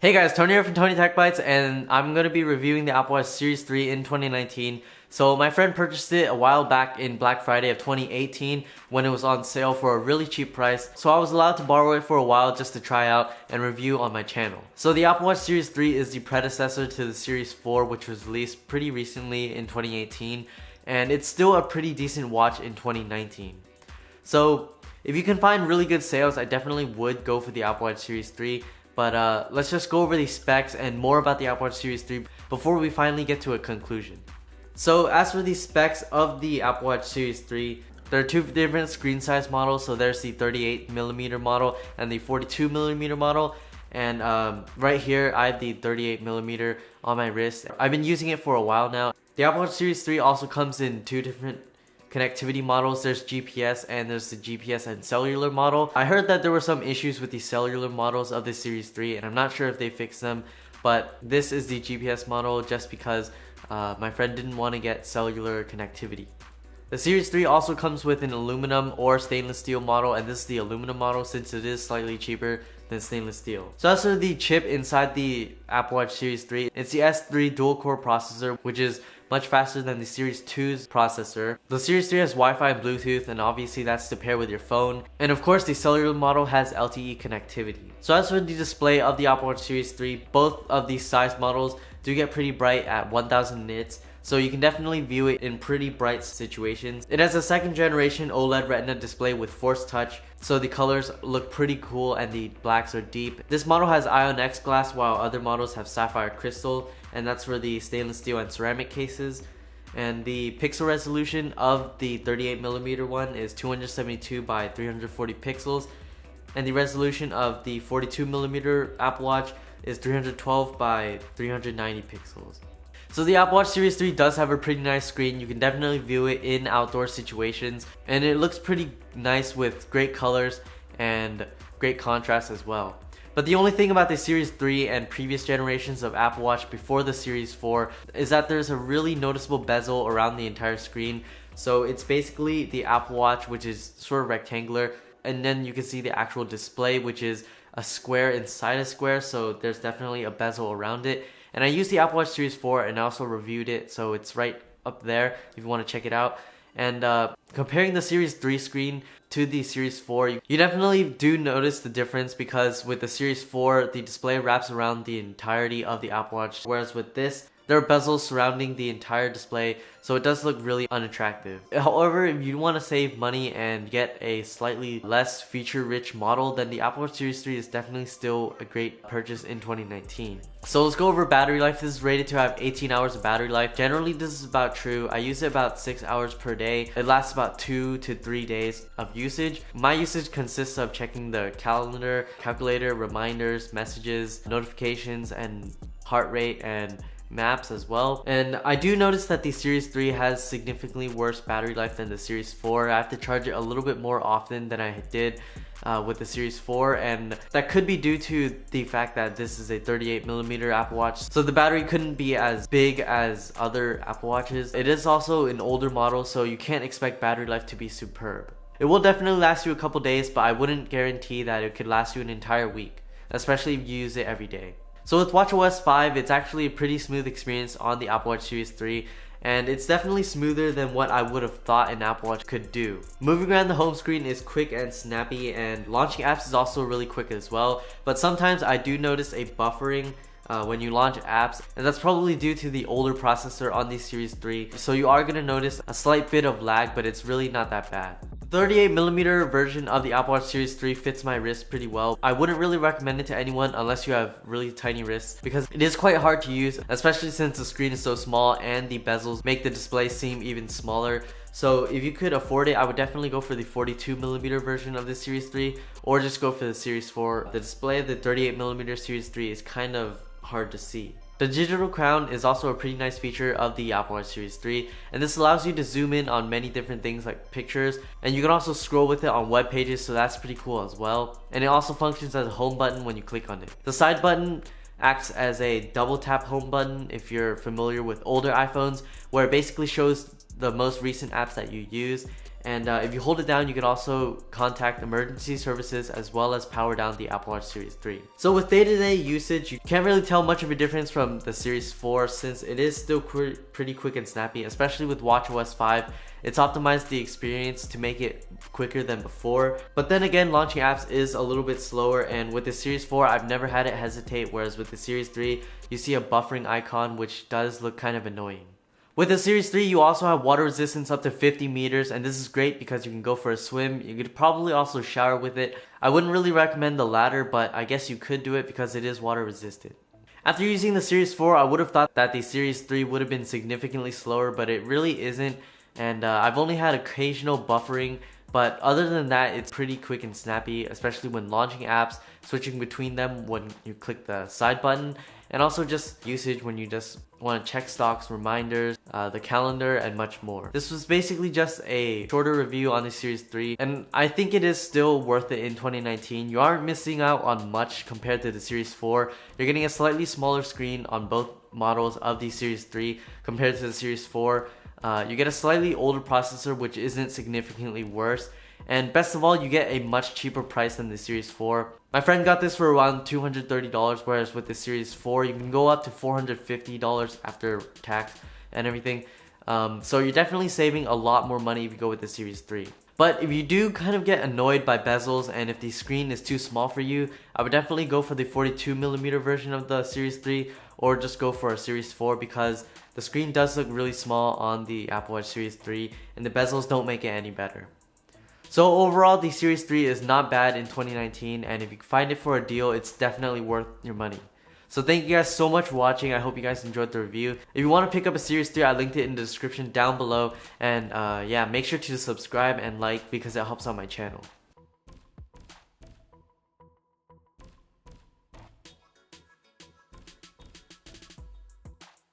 Hey guys, Tony here from TonyTechBytes, and I'm going to be reviewing the Apple Watch Series 3 in 2019. So my friend purchased it a while back in Black Friday of 2018 when it was on sale for a really cheap price. So I was allowed to borrow it for a while just to try out and review on my channel. So the Apple Watch Series 3 is the predecessor to the Series 4, which was released pretty recently in 2018. And it's still a pretty decent watch in 2019. So if you can find really good sales, I definitely would go for the Apple Watch Series 3. But let's just go over the specs and more about the Apple Watch Series 3 before we finally get to a conclusion. So as for the specs of the Apple Watch Series 3, there are two different screen size models. So there's the 38mm model and the 42mm model. And right here, I have the 38mm on my wrist. I've been using it for a while now. The Apple Watch Series 3 also comes in two different connectivity models. There's GPS and there's the GPS and cellular model. I heard that there were some issues with the cellular models of the Series 3 and I'm not sure if they fixed them, but this is the GPS model just because my friend didn't want to get cellular connectivity. The Series 3 also comes with an aluminum or stainless steel model, and this is the aluminum model since it is slightly cheaper than stainless steel. So as for the chip inside the Apple Watch Series 3, it's the S3 dual-core processor, which is much faster than the Series 2's processor. The Series 3 has Wi-Fi and Bluetooth, and obviously that's to pair with your phone. And of course, the cellular model has LTE connectivity. So as for the display of the Apple Watch Series 3, both of these size models do get pretty bright at 1000 nits. So you can definitely view it in pretty bright situations. It has a second generation OLED Retina display with Force Touch, so the colors look pretty cool and the blacks are deep. This model has Ion X glass while other models have Sapphire Crystal, and that's for the stainless steel and ceramic cases. And the pixel resolution of the 38mm one is 272 by 340 pixels, and the resolution of the 42mm Apple Watch is 312 by 390 pixels. So the Apple Watch Series 3 does have a pretty nice screen. You can definitely view it in outdoor situations, and it looks pretty nice with great colors and great contrast as well. But the only thing about the Series 3 and previous generations of Apple Watch before the Series 4 is that there's a really noticeable bezel around the entire screen. So it's basically the Apple Watch, which is sort of rectangular, and then you can see the actual display, which is a square inside a square, so there's definitely a bezel around it. And I used the Apple Watch Series 4 and I also reviewed it, so it's right up there if you want to check it out. And comparing the Series 3 screen to the Series 4, you definitely do notice the difference, because with the Series 4, the display wraps around the entirety of the Apple Watch, whereas with this, there are bezels surrounding the entire display, so it does look really unattractive. However, if you want to save money and get a slightly less feature-rich model, then the Apple Watch Series 3 is definitely still a great purchase in 2019. So let's go over battery life. This is rated to have 18 hours of battery life. Generally, this is about true. I use it about 6 hours per day. It lasts about 2 to 3 days of usage. My usage consists of checking the calendar, calculator, reminders, messages, notifications, and heart rate, and maps as well. And I do notice that the Series 3 has significantly worse battery life than the Series 4. I have to charge it a little bit more often than I did with the Series 4, and that could be due to the fact that this is a 38mm Apple Watch, so the battery couldn't be as big as other Apple Watches. It is also an older model, so you can't expect battery life to be superb. It will definitely last you a couple days, but I wouldn't guarantee that it could last you an entire week, especially if you use it every day. So with watchOS 5, it's actually a pretty smooth experience on the Apple Watch Series 3, and it's definitely smoother than what I would have thought an Apple Watch could do. Moving around the home screen is quick and snappy, and launching apps is also really quick as well, but sometimes I do notice a buffering when you launch apps, and that's probably due to the older processor on the Series 3, so you are going to notice a slight bit of lag, but it's really not that bad. The 38mm version of the Apple Watch Series 3 fits my wrist pretty well. I wouldn't really recommend it to anyone unless you have really tiny wrists, because it is quite hard to use, especially since the screen is so small and the bezels make the display seem even smaller. So if you could afford it, I would definitely go for the 42mm version of the Series 3, or just go for the Series 4. The display of the 38mm Series 3 is kind of hard to see. The digital crown is also a pretty nice feature of the Apple Watch Series 3, and this allows you to zoom in on many different things like pictures, and you can also scroll with it on web pages, so that's pretty cool as well. And it also functions as a home button when you click on it. The side button acts as a double tap home button if you're familiar with older iPhones, where it basically shows the most recent apps that you use, And if you hold it down, you can also contact emergency services as well as power down the Apple Watch Series 3. So with day-to-day usage, you can't really tell much of a difference from the Series 4 since it is still pretty quick and snappy, especially with watchOS 5. It's optimized the experience to make it quicker than before. But then again, launching apps is a little bit slower, and with the Series 4, I've never had it hesitate, whereas with the Series 3, you see a buffering icon, which does look kind of annoying. With the Series 3, you also have water resistance up to 50 meters, and this is great because you can go for a swim. You could probably also shower with it. I wouldn't really recommend the latter, but I guess you could do it because it is water resistant. After using the Series 4, I would have thought that the Series 3 would have been significantly slower, but it really isn't. And I've only had occasional buffering, but other than that, it's pretty quick and snappy, especially when launching apps, switching between them when you click the side button, and also just usage when you just want to check stocks, reminders, the calendar, and much more. This was basically just a shorter review on the Series 3, and I think it is still worth it in 2019. You aren't missing out on much compared to the Series 4. You're getting a slightly smaller screen on both models of the Series 3 compared to the Series 4. You get a slightly older processor, which isn't significantly worse. And best of all, you get a much cheaper price than the Series 4. My friend got this for around $230, whereas with the Series 4, you can go up to $450 after tax and everything. So you're definitely saving a lot more money if you go with the Series 3. But if you do kind of get annoyed by bezels and if the screen is too small for you, I would definitely go for the 42mm version of the Series 3 or just go for a Series 4 because the screen does look really small on the Apple Watch Series 3 and the bezels don't make it any better. So overall, the Series 3 is not bad in 2019, and if you find it for a deal, it's definitely worth your money. So thank you guys so much for watching. I hope you guys enjoyed the review. If you want to pick up a Series 3, I linked it in the description down below. And yeah, make sure to subscribe and like because it helps out my channel.